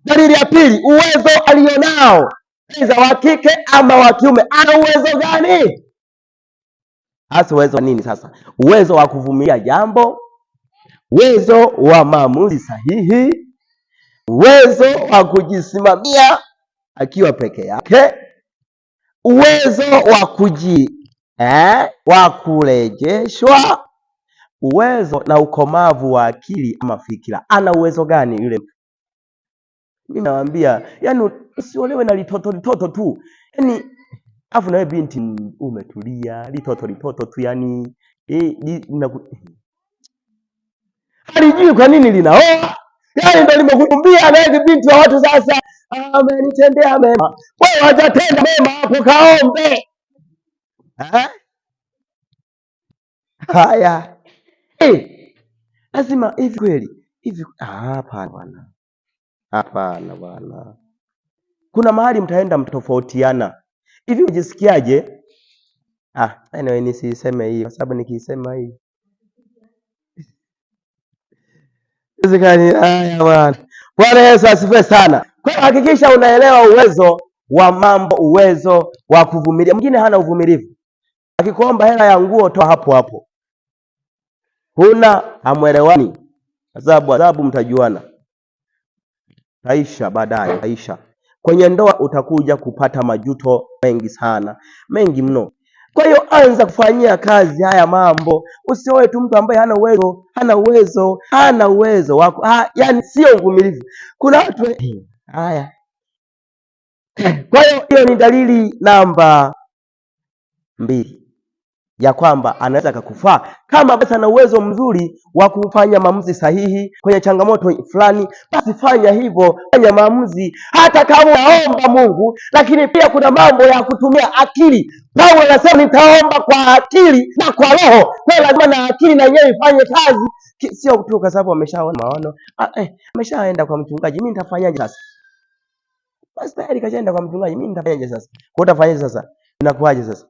Dalili ya pili, uwezo alionao, aidha wa kike ama wa kiume. Ana uwezo gani? Hasa uwezo nini sasa? Uwezo wa kuvumilia jambo, uwezo wa maamuzi sahihi, uwezo wa kujisimamia akiwa peke yake, uwezo wa kurejeshwa, uwezo na ukomavu wa akili ama fikira. Ana uwezo gani yule mtu? Mimi nawaambia, yani usiolewe na litoto tu. Yani afu na wewe binti umetulia, litoto tu yani halijui kwa nini linaoa. Yani ndio limekukumbia na hivi binti wa watu sasa, amenitendea mema. Wewe hajatenda mema hapo, kaombe. Haya. Lazima hivi kweli. Hivi hapana bwana. Hapana bwana. Kuna mahali mtaenda mtofautiana. Hivi unajisikiaje? Anyway nisiseme hii kwa sababu nikisema hii. Haya bwana. Bwana Yesu asifiwe sana. Kwa hiyo hakikisha unaelewa uwezo wa mambo, uwezo wa kuvumilia. Mwingine hana uvumilivu. Akikuomba hela ya nguo toa hapo hapo. Huna, hamwelewani. Adhabu mtajuana. Taisha baadaye, taisha. Kwenye ndoa utakuja kupata majuto mengi sana, mengi mno. Kwa hiyo anza kufanyia kazi haya mambo. Usioe tu mtu ambaye hana uwezo wako. Yani sio uvumilivu. Kuna watu haya. Kwa hiyo ni dalili namba 2 ya kwamba anaweza kukufaa. Kama basi ana uwezo mzuri wa kufanya maamuzi sahihi kwenye changamoto fulani, basi fanya hivyo, fanya maamuzi hata kama unaomba Mungu, lakini pia kuna mambo ya kutumia akili. Paulo anasema nitaomba kwa akili na kwa roho. Kwa lazima na akili na yeye ifanye kazi, sio tu kwa sababu ameshaona maono, ameshaenda kwa mchungaji, mimi nitafanyaje sasa? Basi tayari kaenda kwa mchungaji, mimi nitafanyaje sasa? Kwa utafanyaje sasa? Inakuaje sasa?